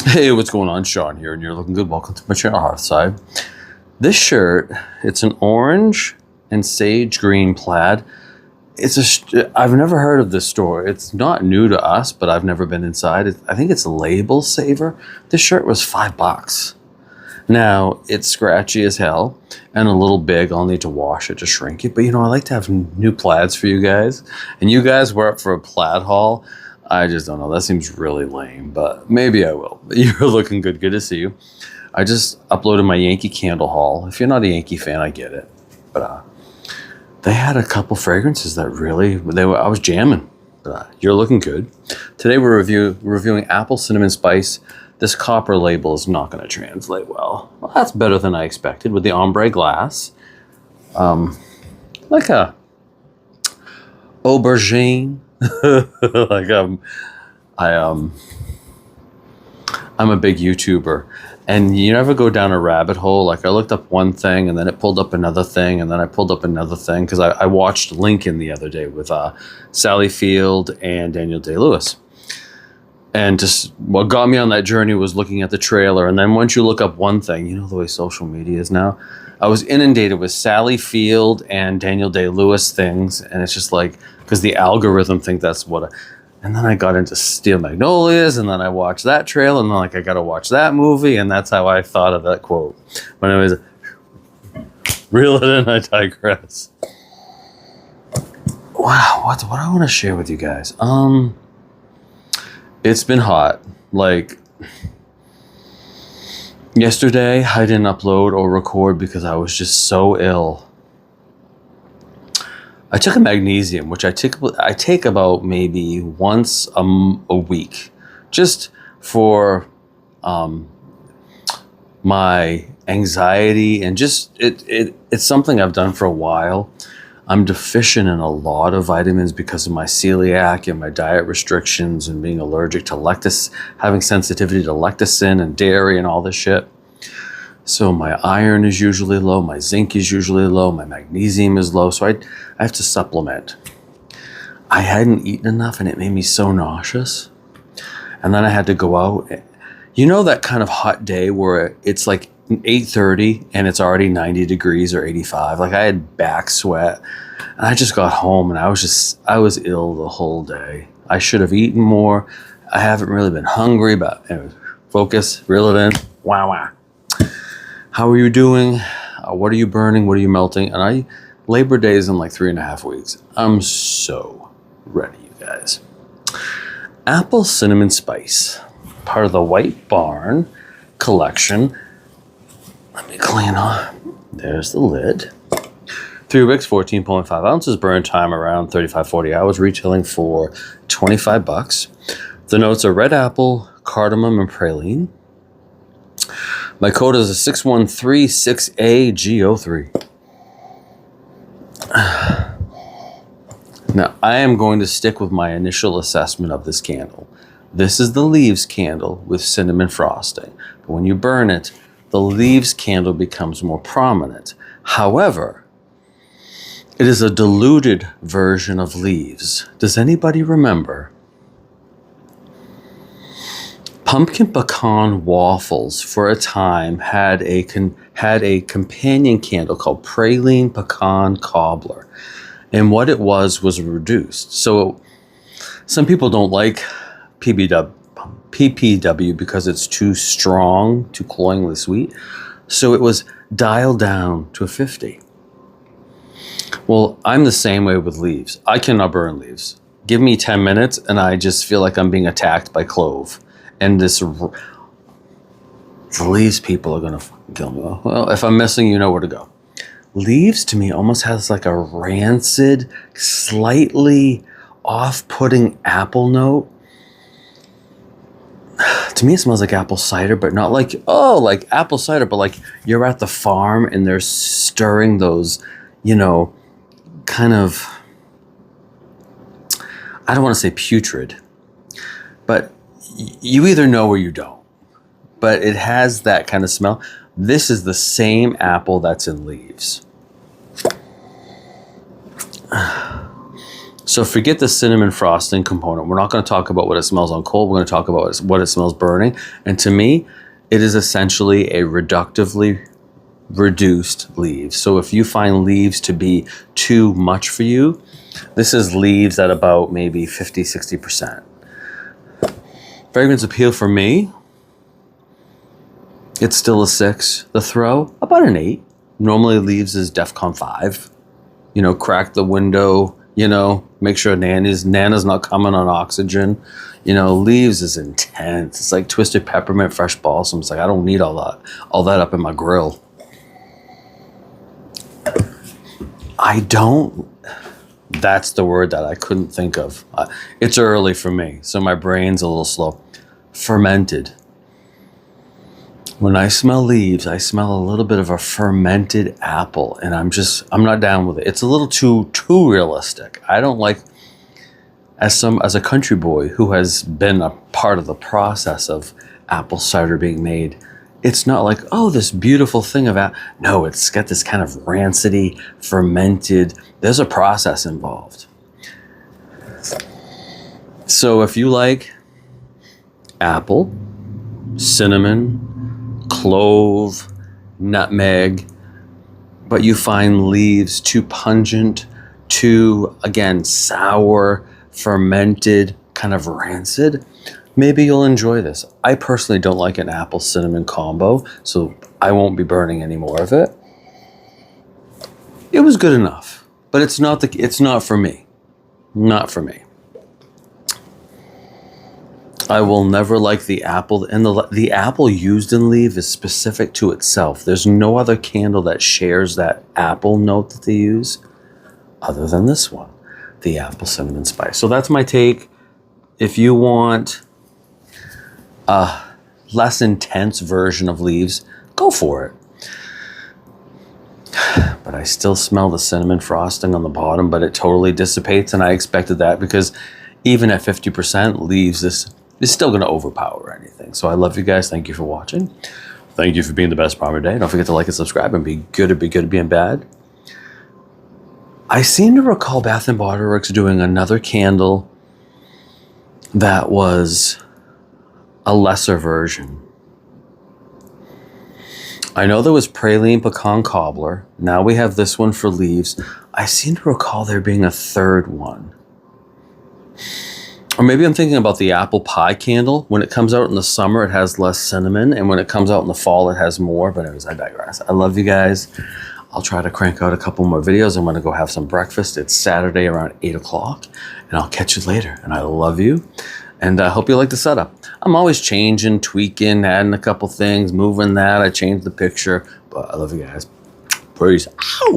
Hey, what's going on? Shawn here, and you're looking good. Welcome to my channel, Hearthside. This shirt, it's an orange and sage green plaid. I've never heard of this store. It's not new to us, but I've never been inside. I think it's Label Saver. This shirt was $5. Now, it's scratchy as hell and a little big. I'll need to wash it to shrink it. But, I like to have new plaids for you guys. And you guys were up for a plaid haul. I just don't know. That seems really lame, but maybe I will. You're looking good. Good to see you. I just uploaded my Yankee Candle haul. If you're not a Yankee fan, I get it. But they had a couple fragrances that I was jamming. You're looking good. Today we're reviewing Apple Cinnamon Spice. This copper label is not going to translate well. Well, that's better than I expected with the ombre glass. Like a aubergine. I'm a big YouTuber, and you never go down a rabbit hole. Like, I looked up one thing and then it pulled up another thing and then I pulled up another thing because I watched Lincoln the other day with Sally Field and Daniel Day-Lewis. And just what got me on that journey was looking at the trailer. And then once you look up one thing, you know the way social media is now, I was inundated with Sally Field and Daniel Day-Lewis things. And it's just like, because the algorithm think that's and then I got into Steel Magnolias, and then I watched that trailer, and then I got to watch that movie. And that's how I thought of that quote. But anyways, reel it in, I digress. Wow, what do I want to share with you guys? It's been hot. Like, yesterday I didn't upload or record because I was just so ill. I took a magnesium, which I take about maybe once a week, just for my anxiety, and just it's something I've done for a while. I'm deficient in a lot of vitamins because of my celiac and my diet restrictions and being allergic to having sensitivity to lecithin and dairy and all this shit. So my iron is usually low, my zinc is usually low, my magnesium is low, so I have to supplement. I hadn't eaten enough and it made me so nauseous. And then I had to go out. You know that kind of hot day where it's like 8:30 and it's already 90 degrees or 85? Like, I had back sweat, and I just got home and I was ill the whole day. I should have eaten more. I haven't really been hungry, but anyway, focus, reel it in. Wow. How are you doing? What are you burning? What are you melting? And Labor Day is in like 3.5 weeks. I'm so ready, you guys. Apple Cinnamon Spice, part of the White Barn collection. Let me clean off. There's the lid. 3 wicks, 14.5 ounces, burn time around 35-40 hours, retailing for $25. The notes are red apple, cardamom, and praline. My code is a 6136AGO3. Now, I am going to stick with my initial assessment of this candle. This is the leaves candle with cinnamon frosting. But when you burn it, the leaves candle becomes more prominent. However, it is a diluted version of leaves. Does anybody remember? Pumpkin pecan waffles for a time had a companion candle called praline pecan cobbler, and what it was reduced. So some people don't like PPW because it's too strong, too cloyingly sweet. So it was dialed down to a 50. Well, I'm the same way with leaves. I cannot burn leaves. Give me 10 minutes and I just feel like I'm being attacked by clove. And the leaves people are going to kill me. Well, if I'm missing, you know where to go. Leaves to me almost has like a rancid, slightly off-putting apple note. To me, it smells like apple cider, but not like, like apple cider, but like you're at the farm and they're stirring those, kind of, I don't want to say putrid, but you either know or you don't. But it has that kind of smell. This is the same apple that's in leaves. So forget the cinnamon frosting component. We're not going to talk about what it smells on cold. We're going to talk about what it smells burning. And to me, it is essentially a reductively reduced leaves. So if you find leaves to be too much for you, this is leaves at about maybe 50, 60%. Fragrance appeal for me, it's still a 6. The throw, about an 8. Normally leaves is DEFCON 5. You know, crack the window, you know, make sure Nana's not coming on oxygen. You know, leaves is intense. It's like twisted peppermint, fresh balsam. It's like, I don't need all that up in my grill. That's the word that I couldn't think of. It's early for me, so my brain's a little slow. Fermented. When I smell leaves, I smell a little bit of a fermented apple, and I'm not down with it. It's a little too realistic. I don't like, as a country boy who has been a part of the process of apple cider being made, it's not like, oh, this beautiful thing of apple. No, it's got this kind of rancidy, fermented, there's a process involved. So if you like apple, cinnamon, clove, nutmeg, but you find leaves too pungent, too, again, sour, fermented, kind of rancid, maybe you'll enjoy this. I personally don't like an apple cinnamon combo, so I won't be burning any more of it. It was good enough, but it's not for me. Not for me. I will never like the apple, and the apple used in leaf is specific to itself. There's no other candle that shares that apple note that they use other than this one, the apple cinnamon spice. So that's my take. If you want a less intense version of leaves, go for it. But I still smell the cinnamon frosting on the bottom, but it totally dissipates, and I expected that because even at 50%, leaves this is still going to overpower anything. So I love you guys. Thank you for watching. Thank you for being the best part of your day. Don't forget to like and subscribe, and be good at being bad. I seem to recall Bath & Body Works doing another candle that was a lesser version. I know there was praline pecan cobbler. Now we have this one for leaves. I seem to recall there being a third one. Or maybe I'm thinking about the apple pie candle. When it comes out in the summer, it has less cinnamon, and when it comes out in the fall, it has more. But anyways, I digress. I love you guys. I'll try to crank out a couple more videos. I'm going to go have some breakfast. It's Saturday around 8 o'clock, and I'll catch you later. And I love you, and I hope you like the setup. I'm always changing, tweaking, adding a couple things, moving that. I changed the picture, but I love you guys. Peace. Ow!